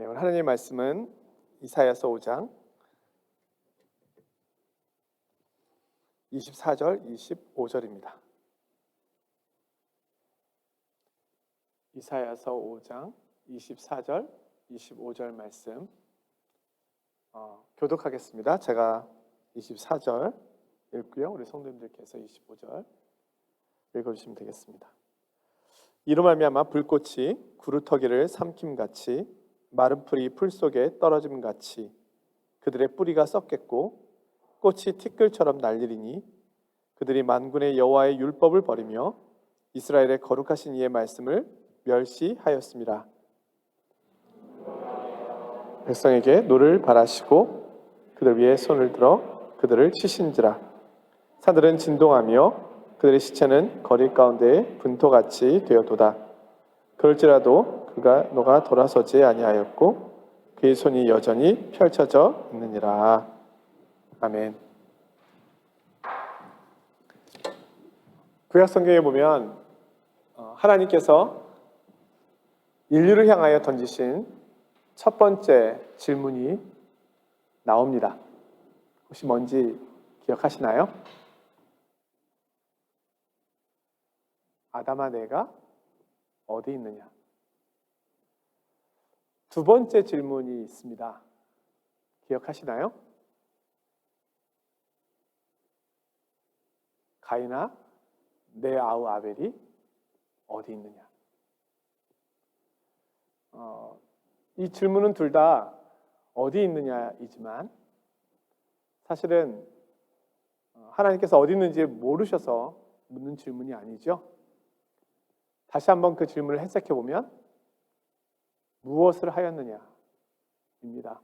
오늘 하나님의 말씀은 이사야서 5장 24절, 25절입니다. 이사야서 5장 24절, 25절 말씀 교독하겠습니다. 제가 24절 읽고요. 우리 성도님들께서 25절 읽어주시면 되겠습니다. 이로 말미암아 불꽃이 구루터기를 삼킴같이 마른 풀이 풀 속에 떨어짐같이 그들의 뿌리가 썩겠고 꽃이 티끌처럼 날리리니 그들이 만군의 여호와의 율법을 버리며 이스라엘의 거룩하신 이의 말씀을 멸시하였습니다. 백성에게 노를 바라시고 그들 위에 손을 들어 그들을 치신지라. 산들은 진동하며 그들의 시체는 거리 가운데에 분토같이 되어도다. 그럴지라도 너가 돌아서지 아니하였고 그의 손이 여전히 펼쳐져 있느니라. 아멘. 구약 성경에 보면 하나님께서 인류를 향하여 던지신 첫 번째 질문이 나옵니다. 혹시 뭔지 기억하시나요? 아담아, 내가 어디 있느냐? 두 번째 질문이 있습니다. 기억하시나요? 가인아, 내 아우 아벨이 어디 있느냐? 이 질문은 둘 다 어디 있느냐이지만 사실은 하나님께서 어디 있는지 모르셔서 묻는 질문이 아니죠. 다시 한번 그 질문을 해석해 보면 무엇을 하였느냐입니다. 그러니까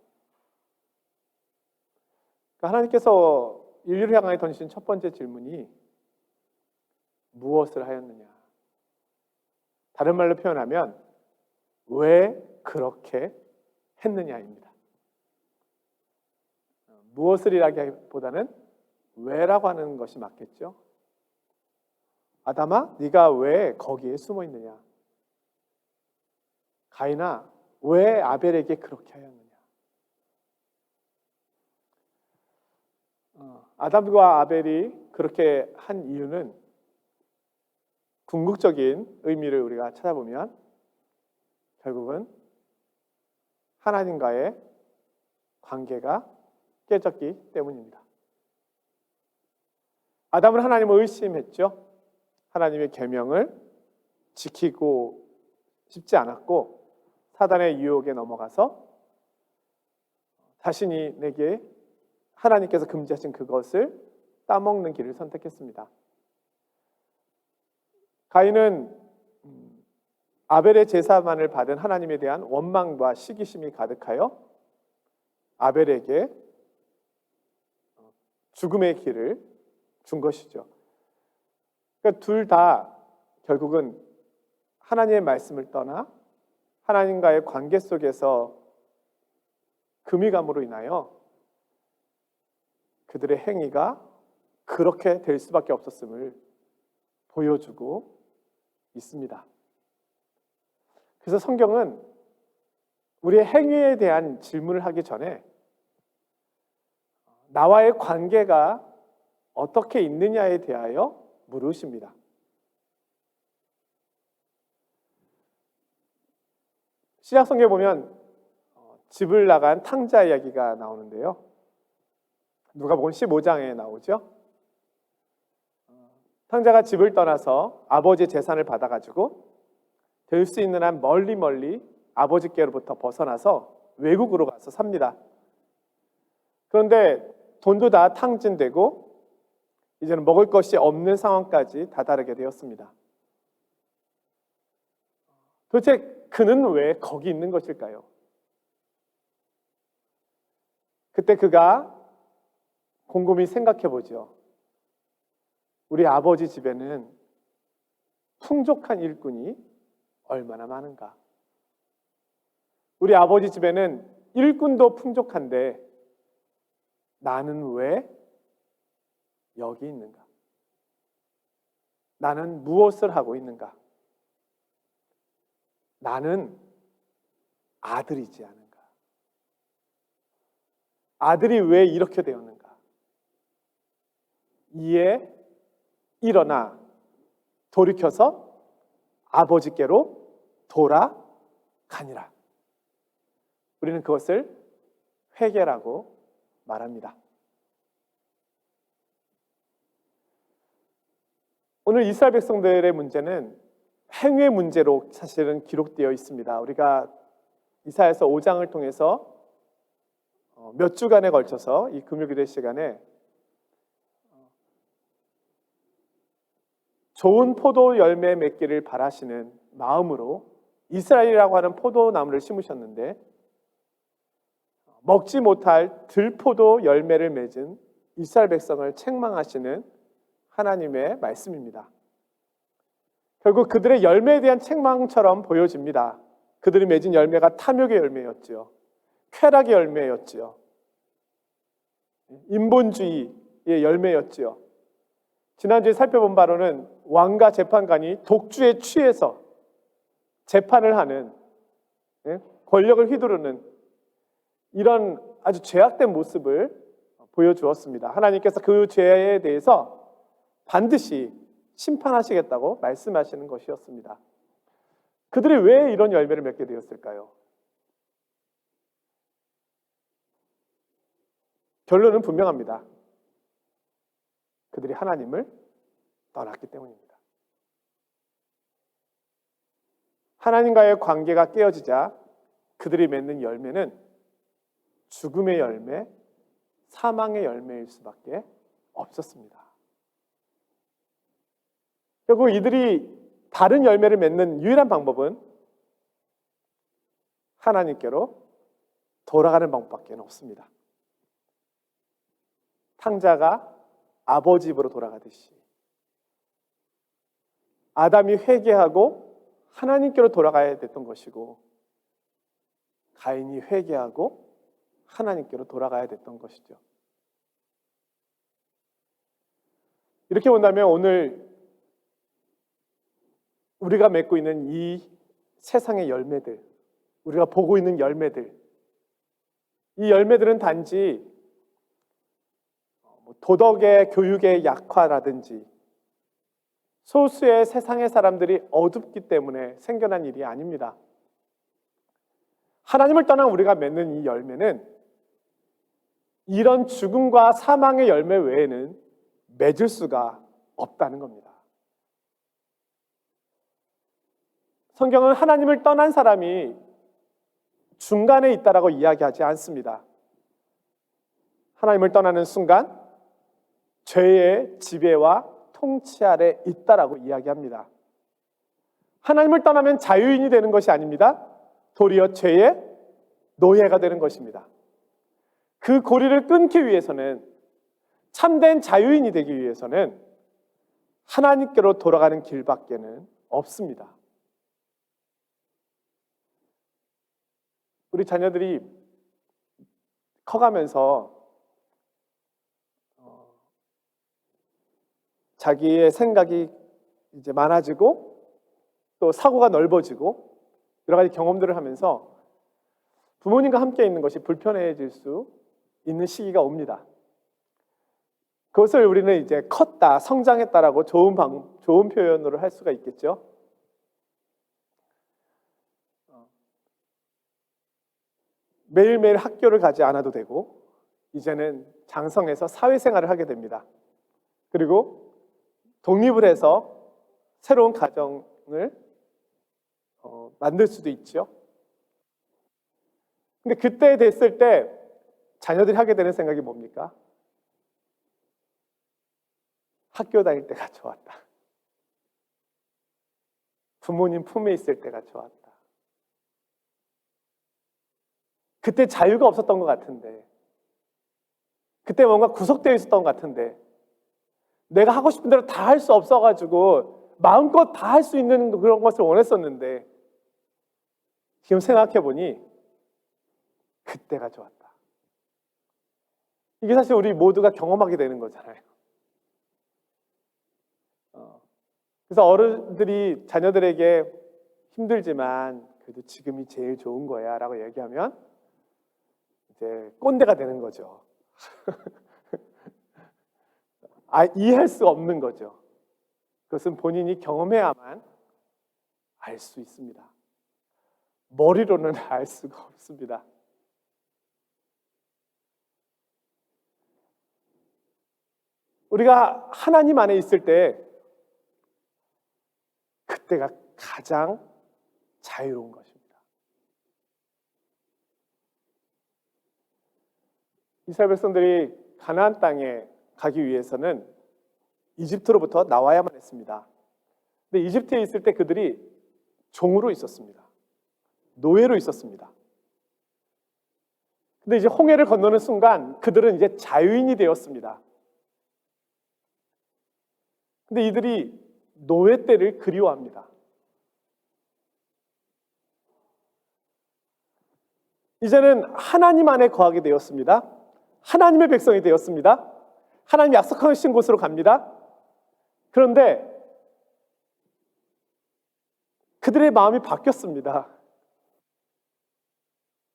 하나님께서 인류를 향하여 던지신 첫 번째 질문이 무엇을 하였느냐. 다른 말로 표현하면 왜 그렇게 했느냐입니다. 무엇을이라기보다는 왜라고 하는 것이 맞겠죠. 아담아, 네가 왜 거기에 숨어 있느냐? 가인아, 왜 아벨에게 그렇게 하였느냐? 아담과 아벨이 그렇게 한 이유는 궁극적인 의미를 우리가 찾아보면 결국은 하나님과의 관계가 깨졌기 때문입니다. 아담은 하나님을 의심했죠. 하나님의 계명을 지키고 싶지 않았고 사단의 유혹에 넘어가서 자신이 내게 하나님께서 금지하신 그것을 따먹는 길을 선택했습니다. 가인은 아벨의 제사만을 받은 하나님에 대한 원망과 시기심이 가득하여 아벨에게 죽음의 길을 준 것이죠. 그러니까 둘 다 결국은 하나님의 말씀을 떠나 하나님과의 관계 속에서 금이감으로 인하여 그들의 행위가 그렇게 될 수밖에 없었음을 보여주고 있습니다. 그래서 성경은 우리의 행위에 대한 질문을 하기 전에 나와의 관계가 어떻게 있느냐에 대하여 물으십니다. 신약 성경에 보면 집을 나간 탕자 이야기가 나오는데요. 누가복음 15장에 나오죠. 탕자가 집을 떠나서 아버지의 재산을 받아가지고 될 수 있는 한 멀리 아버지께로부터 벗어나서 외국으로 가서 삽니다. 그런데 돈도 다 탕진되고 이제는 먹을 것이 없는 상황까지 다다르게 되었습니다. 도대체 그는 왜 거기 있는 것일까요? 그때 그가 곰곰이 생각해 보죠. 우리 아버지 집에는 풍족한 일꾼이 얼마나 많은가? 우리 아버지 집에는 일꾼도 풍족한데 나는 왜 여기 있는가? 나는 무엇을 하고 있는가? 나는 아들이지 않은가? 아들이 왜 이렇게 되었는가? 이에 일어나 돌이켜서 아버지께로 돌아가니라. 우리는 그것을 회개라고 말합니다. 오늘 이스라엘 백성들의 문제는 행위의 문제로 사실은 기록되어 있습니다. 우리가 이사야서 5장을 통해서 몇 주간에 걸쳐서 이 금요기도 시간에 좋은 포도 열매 맺기를 바라시는 마음으로 이스라엘이라고 하는 포도나무를 심으셨는데 먹지 못할 들포도 열매를 맺은 이스라엘 백성을 책망하시는 하나님의 말씀입니다. 결국 그들의 열매에 대한 책망처럼 보여집니다. 그들이 맺은 열매가 탐욕의 열매였지요. 쾌락의 열매였지요. 인본주의의 열매였지요. 지난주에 살펴본 바로는 왕과 재판관이 독주에 취해서 재판을 하는, 권력을 휘두르는 이런 아주 죄악된 모습을 보여주었습니다. 하나님께서 그 죄에 대해서 반드시 심판하시겠다고 말씀하시는 것이었습니다. 그들이 왜 이런 열매를 맺게 되었을까요? 결론은 분명합니다. 그들이 하나님을 떠났기 때문입니다. 하나님과의 관계가 깨어지자 그들이 맺는 열매는 죽음의 열매, 사망의 열매일 수밖에 없었습니다. 결국 이들이 다른 열매를 맺는 유일한 방법은 하나님께로 돌아가는 방법밖에 없습니다. 탕자가 아버지 집으로 돌아가듯이 아담이 회개하고 하나님께로 돌아가야 됐던 것이고 가인이 회개하고 하나님께로 돌아가야 됐던 것이죠. 이렇게 본다면 오늘 우리가 맺고 있는 이 세상의 열매들, 우리가 보고 있는 열매들, 이 열매들은 단지 도덕의 교육의 약화라든지 소수의 세상의 사람들이 어둡기 때문에 생겨난 일이 아닙니다. 하나님을 떠난 우리가 맺는 이 열매는 이런 죽음과 사망의 열매 외에는 맺을 수가 없다는 겁니다. 성경은 하나님을 떠난 사람이 중간에 있다라고 이야기하지 않습니다. 하나님을 떠나는 순간 죄의 지배와 통치 아래 있다라고 이야기합니다. 하나님을 떠나면 자유인이 되는 것이 아닙니다. 도리어 죄의 노예가 되는 것입니다. 그 고리를 끊기 위해서는, 참된 자유인이 되기 위해서는 하나님께로 돌아가는 길밖에는 없습니다. 우리 자녀들이 커가면서 자기의 생각이 이제 많아지고 또 사고가 넓어지고 여러 가지 경험들을 하면서 부모님과 함께 있는 것이 불편해질 수 있는 시기가 옵니다. 그것을 우리는 이제 컸다, 성장했다라고 좋은 표현으로 할 수가 있겠죠. 매일매일 학교를 가지 않아도 되고 이제는 장성해서 사회생활을 하게 됩니다. 그리고 독립을 해서 새로운 가정을 만들 수도 있죠. 근데 그때 됐을 때 자녀들이 하게 되는 생각이 뭡니까? 학교 다닐 때가 좋았다. 부모님 품에 있을 때가 좋았다. 그때 자유가 없었던 것 같은데, 그때 뭔가 구속되어 있었던 것 같은데, 내가 하고 싶은 대로 다 할 수 없어가지고 마음껏 다 할 수 있는 그런 것을 원했었는데 지금 생각해보니 그때가 좋았다. 이게 사실 우리 모두가 경험하게 되는 거잖아요. 그래서 어른들이 자녀들에게 힘들지만 그래도 지금이 제일 좋은 거야 라고 얘기하면 이제 꼰대가 되는 거죠. 이해할 수 없는 거죠. 그것은 본인이 경험해야만 알 수 있습니다. 머리로는 알 수가 없습니다. 우리가 하나님 안에 있을 때 그때가 가장 자유로운 것입니다. 이스라엘 백성들이 가나안 땅에 가기 위해서는 이집트로부터 나와야만 했습니다. 근데 이집트에 있을 때 그들이 종으로 있었습니다. 노예로 있었습니다. 근데 이제 홍해를 건너는 순간 그들은 이제 자유인이 되었습니다. 근데 이들이 노예 때를 그리워합니다. 이제는 하나님 안에 거하게 되었습니다. 하나님의 백성이 되었습니다. 하나님 약속하신 곳으로 갑니다. 그런데 그들의 마음이 바뀌었습니다.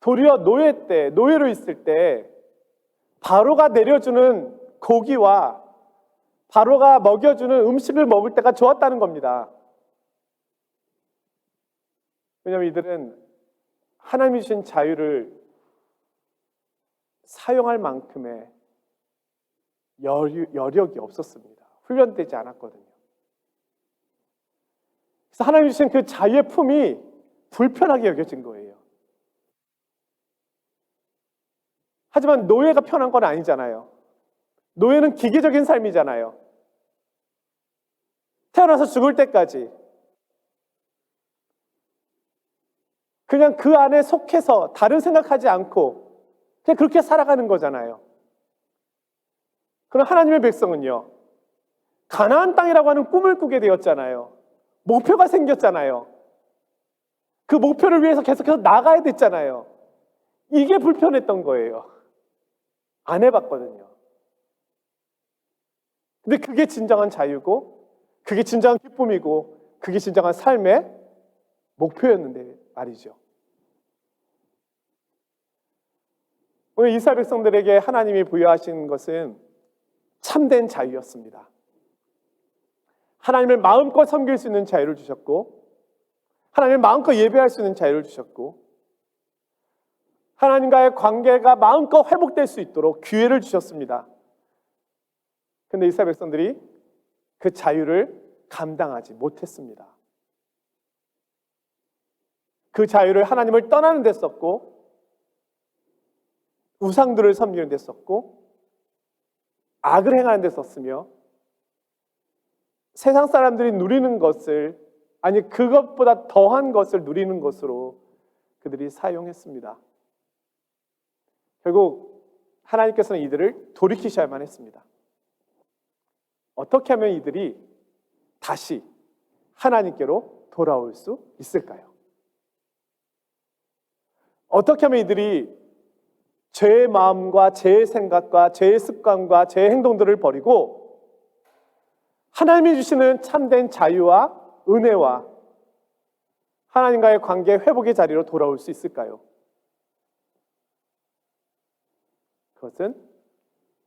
도리어 노예 때, 노예로 있을 때 바로가 내려주는 고기와 바로가 먹여주는 음식을 먹을 때가 좋았다는 겁니다. 왜냐하면 이들은 하나님이 주신 자유를 사용할 만큼의 여력이 없었습니다. 훈련되지 않았거든요. 그래서 하나님이 주신 그 자유의 품이 불편하게 여겨진 거예요. 하지만 노예가 편한 건 아니잖아요. 노예는 기계적인 삶이잖아요. 태어나서 죽을 때까지 그냥 그 안에 속해서 다른 생각하지 않고 그냥 그렇게 살아가는 거잖아요. 그럼 하나님의 백성은요, 가나안 땅이라고 하는 꿈을 꾸게 되었잖아요. 목표가 생겼잖아요. 그 목표를 위해서 계속해서 나가야 됐잖아요. 이게 불편했던 거예요. 안 해봤거든요. 근데 그게 진정한 자유고 그게 진정한 기쁨이고 그게 진정한 삶의 목표였는데 말이죠. 오늘 이스라엘 백성들에게 하나님이 부여하신 것은 참된 자유였습니다. 하나님을 마음껏 섬길 수 있는 자유를 주셨고 하나님을 마음껏 예배할 수 있는 자유를 주셨고 하나님과의 관계가 마음껏 회복될 수 있도록 기회를 주셨습니다. 그런데 이스라엘 백성들이 그 자유를 감당하지 못했습니다. 그 자유를 하나님을 떠나는 데 썼고 우상들을 섬기는 데 썼고 악을 행하는 데 썼으며 세상 사람들이 누리는 것을 아니 그것보다 더한 것을 누리는 것으로 그들이 사용했습니다. 결국 하나님께서는 이들을 돌이키셔야만 했습니다. 어떻게 하면 이들이 다시 하나님께로 돌아올 수 있을까요? 어떻게 하면 이들이 죄의 마음과 죄의 생각과 죄의 습관과 죄의 행동들을 버리고 하나님이 주시는 참된 자유와 은혜와 하나님과의 관계 회복의 자리로 돌아올 수 있을까요? 그것은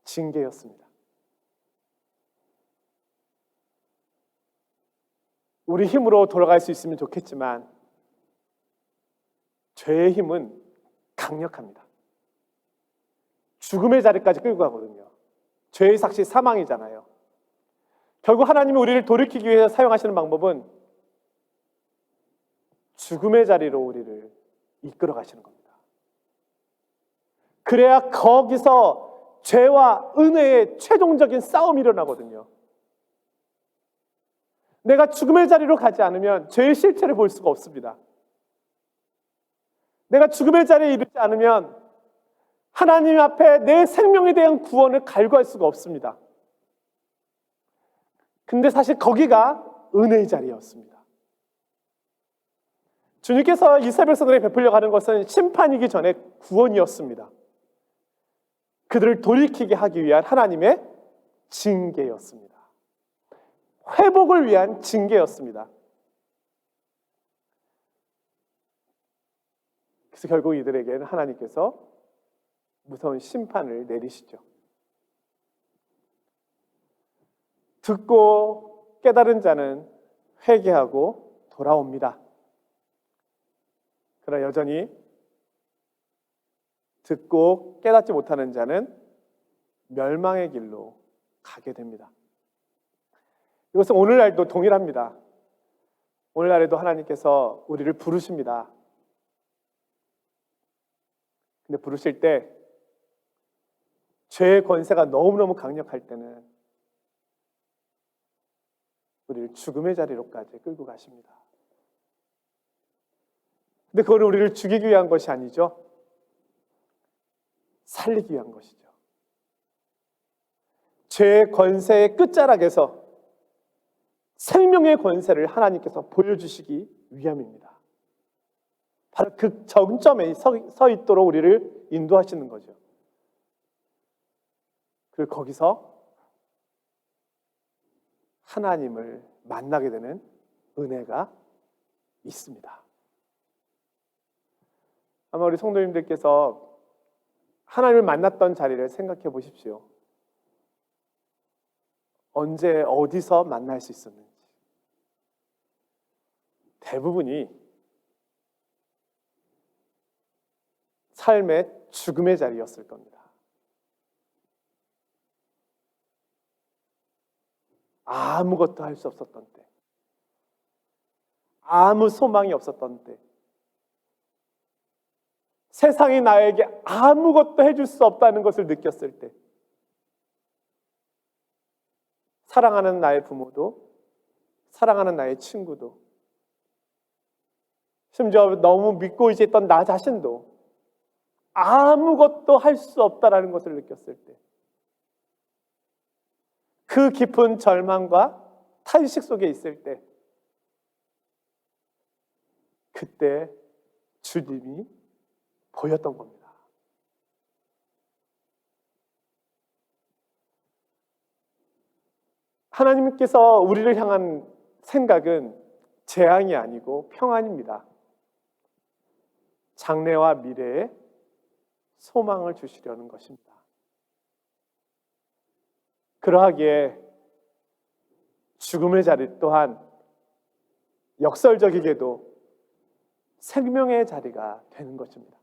징계였습니다. 우리 힘으로 돌아갈 수 있으면 좋겠지만 죄의 힘은 강력합니다. 죽음의 자리까지 끌고 가거든요. 죄의 삭시 사망이잖아요. 결국 하나님이 우리를 돌이키기 위해서 사용하시는 방법은 죽음의 자리로 우리를 이끌어 가시는 겁니다. 그래야 거기서 죄와 은혜의 최종적인 싸움이 일어나거든요. 내가 죽음의 자리로 가지 않으면 죄의 실체를 볼 수가 없습니다. 내가 죽음의 자리에 이르지 않으면 하나님 앞에 내 생명에 대한 구원을 갈구할 수가 없습니다. 근데 사실 거기가 은혜의 자리였습니다. 주님께서 이스라엘 백성들에게 베풀려 하는 것은 심판이기 전에 구원이었습니다. 그들을 돌이키게 하기 위한 하나님의 징계였습니다. 회복을 위한 징계였습니다. 그래서 결국 이들에게는 하나님께서 무서운 심판을 내리시죠. 듣고 깨달은 자는 회개하고 돌아옵니다. 그러나 여전히 듣고 깨닫지 못하는 자는 멸망의 길로 가게 됩니다. 이것은 오늘날도 동일합니다. 오늘날에도 하나님께서 우리를 부르십니다. 근데 부르실 때 죄의 권세가 너무너무 강력할 때는 우리를 죽음의 자리로까지 끌고 가십니다. 근데 그건 우리를 죽이기 위한 것이 아니죠. 살리기 위한 것이죠. 죄의 권세의 끝자락에서 생명의 권세를 하나님께서 보여주시기 위함입니다. 바로 그 정점에 서 있도록 우리를 인도하시는 거죠. 그리고 거기서 하나님을 만나게 되는 은혜가 있습니다. 아마 우리 성도님들께서 하나님을 만났던 자리를 생각해 보십시오. 언제 어디서 만날 수 있었는지. 대부분이 삶의 죽음의 자리였을 겁니다. 아무것도 할 수 없었던 때, 아무 소망이 없었던 때, 세상이 나에게 아무것도 해줄 수 없다는 것을 느꼈을 때, 사랑하는 나의 부모도, 사랑하는 나의 친구도, 심지어 너무 믿고 의지했던 나 자신도 아무것도 할 수 없다라는 것을 느꼈을 때, 그 깊은 절망과 탄식 속에 있을 때, 그때 주님이 보였던 겁니다. 하나님께서 우리를 향한 생각은 재앙이 아니고 평안입니다. 장래와 미래에 소망을 주시려는 것입니다. 그러하기에 죽음의 자리 또한 역설적이게도 생명의 자리가 되는 것입니다.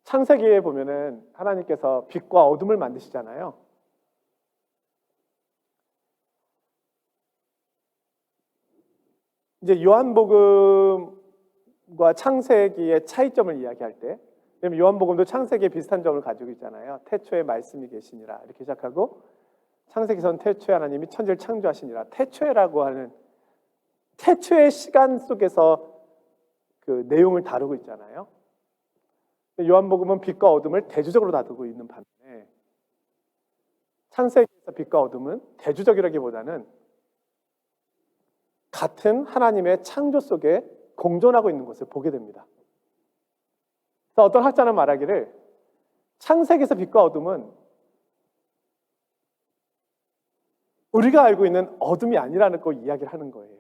창세기에 보면은 하나님께서 빛과 어둠을 만드시잖아요. 이제 요한복음과 창세기의 차이점을 이야기할 때, 왜냐면 요한복음도 창세기에 비슷한 점을 가지고 있잖아요. 태초에 말씀이 계시니라 이렇게 시작하고, 창세기선 태초에 하나님이 천지를 창조하시니라. 태초에라고 하는 태초의 시간 속에서 그 내용을 다루고 있잖아요. 요한복음은 빛과 어둠을 대조적으로 다루고 있는 반면에 창세기에서 빛과 어둠은 대조적이라기보다는 같은 하나님의 창조 속에 공존하고 있는 것을 보게 됩니다. 그래서 어떤 학자는 말하기를 창세기에서 빛과 어둠은 우리가 알고 있는 어둠이 아니라는 거 이야기를 하는 거예요.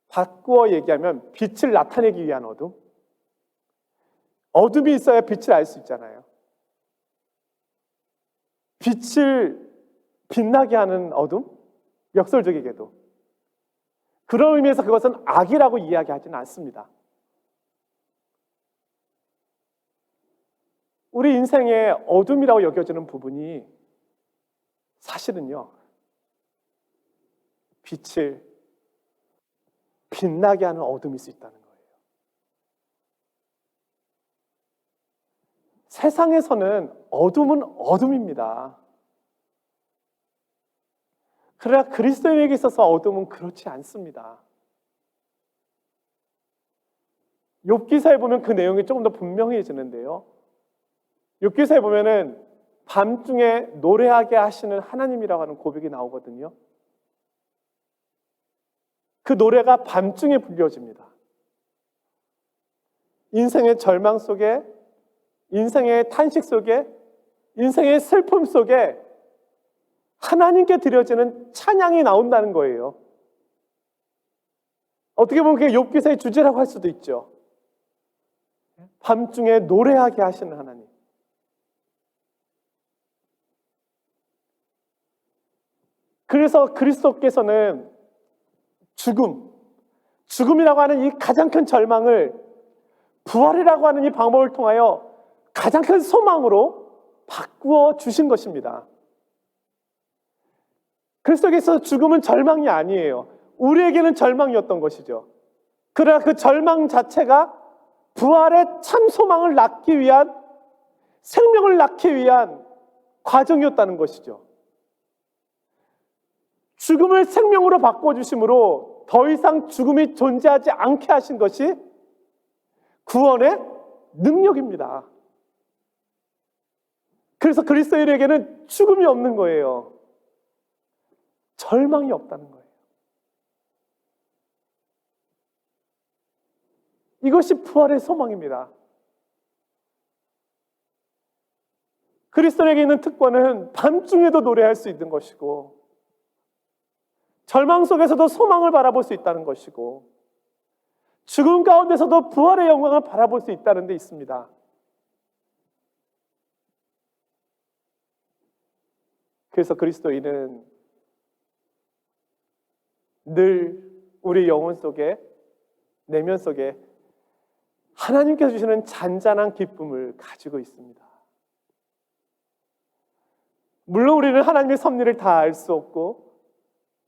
바꾸어 얘기하면 빛을 나타내기 위한 어둠. 어둠이 있어야 빛을 알 수 있잖아요. 빛을 빛나게 하는 어둠? 역설적이게도. 그런 의미에서 그것은 악이라고 이야기하지는 않습니다. 우리 인생의 어둠이라고 여겨지는 부분이 사실은요, 빛을 빛나게 하는 어둠일 수 있다는 거예요. 세상에서는 어둠은 어둠입니다. 그러나 그리스도인에게 있어서 어둠은 그렇지 않습니다. 욥기서에 보면 그 내용이 조금 더 분명해지는데요. 욥기서에 보면은 밤중에 노래하게 하시는 하나님이라고 하는 고백이 나오거든요. 그 노래가 밤중에 불려집니다. 인생의 절망 속에, 인생의 탄식 속에, 인생의 슬픔 속에 하나님께 드려지는 찬양이 나온다는 거예요. 어떻게 보면 그게 욥기서의 주제라고 할 수도 있죠. 밤중에 노래하게 하시는 하나님. 그래서 그리스도께서는 죽음이라고 하는 이 가장 큰 절망을 부활이라고 하는 이 방법을 통하여 가장 큰 소망으로 바꾸어 주신 것입니다. 그리스도께서 죽음은 절망이 아니에요. 우리에게는 절망이었던 것이죠. 그러나 그 절망 자체가 부활의 참 소망을 낳기 위한, 생명을 낳기 위한 과정이었다는 것이죠. 죽음을 생명으로 바꿔주심으로 더 이상 죽음이 존재하지 않게 하신 것이 구원의 능력입니다. 그래서 그리스도인에게는 죽음이 없는 거예요. 절망이 없다는 거예요. 이것이 부활의 소망입니다. 그리스도인에게 있는 특권은 밤중에도 노래할 수 있는 것이고, 절망 속에서도 소망을 바라볼 수 있다는 것이고, 죽음 가운데서도 부활의 영광을 바라볼 수 있다는 데 있습니다. 그래서 그리스도인은 늘 우리 영혼 속에, 내면 속에 하나님께서 주시는 잔잔한 기쁨을 가지고 있습니다. 물론 우리는 하나님의 섭리를 다 알 수 없고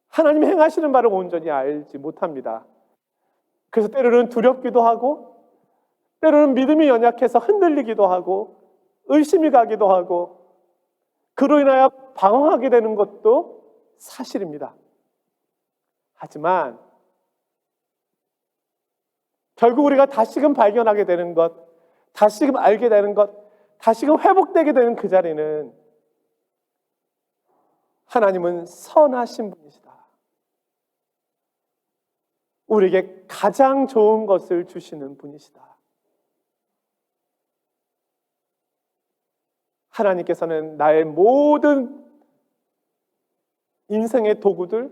하나님이 행하시는 바를 온전히 알지 못합니다. 그래서 때로는 두렵기도 하고, 때로는 믿음이 연약해서 흔들리기도 하고, 의심이 가기도 하고, 그로 인하여 방황하게 되는 것도 사실입니다. 하지만 결국 우리가 다시금 발견하게 되는 것, 다시금 알게 되는 것, 다시금 회복되게 되는 그 자리는 하나님은 선하신 분이시다. 우리에게 가장 좋은 것을 주시는 분이시다. 하나님께서는 나의 모든 인생의 도구들,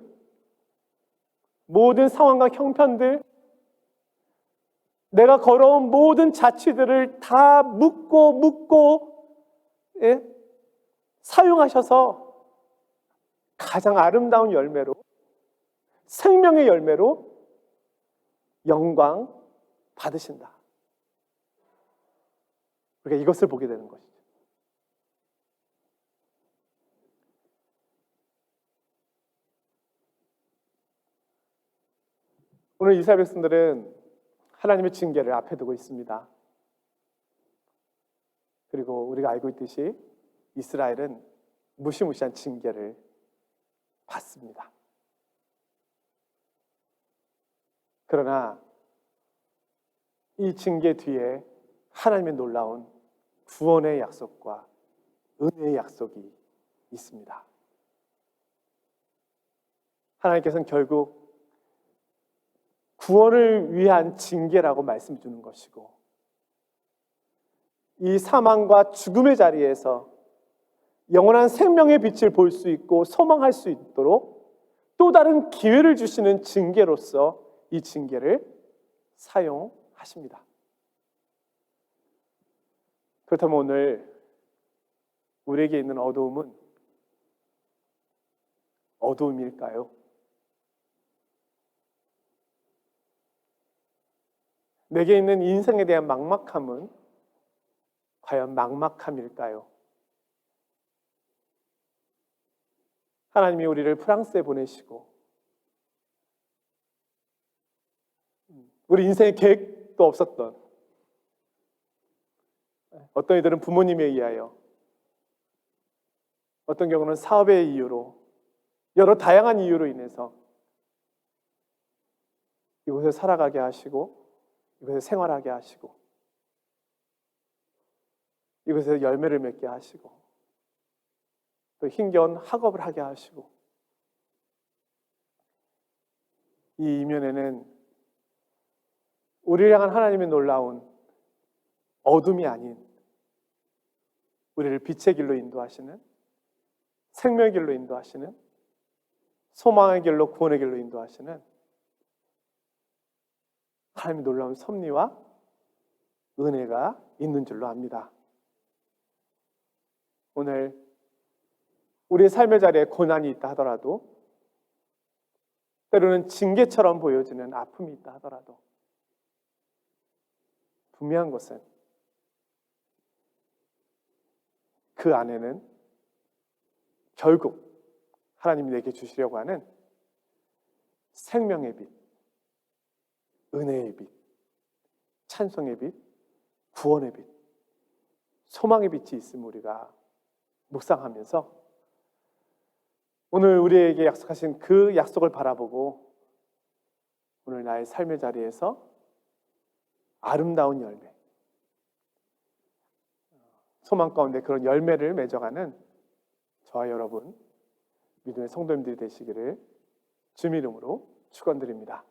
모든 상황과 형편들, 내가 걸어온 모든 자취들을 다 묶고 사용하셔서 가장 아름다운 열매로, 생명의 열매로 영광 받으신다. 우리가 이것을 보게 되는 것이죠. 오늘 이스라엘 백성들은 하나님의 징계를 앞에 두고 있습니다. 그리고 우리가 알고 있듯이 이스라엘은 무시무시한 징계를 받습니다. 그러나 이 징계 뒤에 하나님의 놀라운 구원의 약속과 은혜의 약속이 있습니다. 하나님께서는 결국 구원을 위한 징계라고 말씀 주는 것이고, 이 사망과 죽음의 자리에서 영원한 생명의 빛을 볼 수 있고 소망할 수 있도록 또 다른 기회를 주시는 징계로서 이 징계를 사용하십니다. 그렇다면 오늘 우리에게 있는 어두움은 어두움일까요? 내게 있는 인생에 대한 막막함은 과연 막막함일까요? 하나님이 우리를 프랑스에 보내시고 우리 인생에 계획도 없었던, 어떤 이들은 부모님에 의하여, 어떤 경우는 사업의 이유로, 여러 다양한 이유로 인해서 이곳에 살아가게 하시고, 이곳에 생활하게 하시고, 이곳에서 열매를 맺게 하시고, 또 힘겨운 학업을 하게 하시고, 이 이면에는 우리를 향한 하나님의 놀라운 어둠이 아닌 우리를 빛의 길로 인도하시는, 생명의 길로 인도하시는, 소망의 길로, 구원의 길로 인도하시는 하나님의 놀라운 섭리와 은혜가 있는 줄로 압니다. 오늘 우리의 삶의 자리에 고난이 있다 하더라도, 때로는 징계처럼 보여지는 아픔이 있다 하더라도, 분명한 것은 그 안에는 결국 하나님이 내게 주시려고 하는 생명의 빛, 은혜의 빛, 찬송의 빛, 구원의 빛, 소망의 빛이 있음을 우리가 묵상하면서 오늘 우리에게 약속하신 그 약속을 바라보고 오늘 나의 삶의 자리에서 아름다운 열매, 소망 가운데 그런 열매를 맺어가는 저와 여러분 믿음의 성도님들이 되시기를 주님 이름으로 축원드립니다.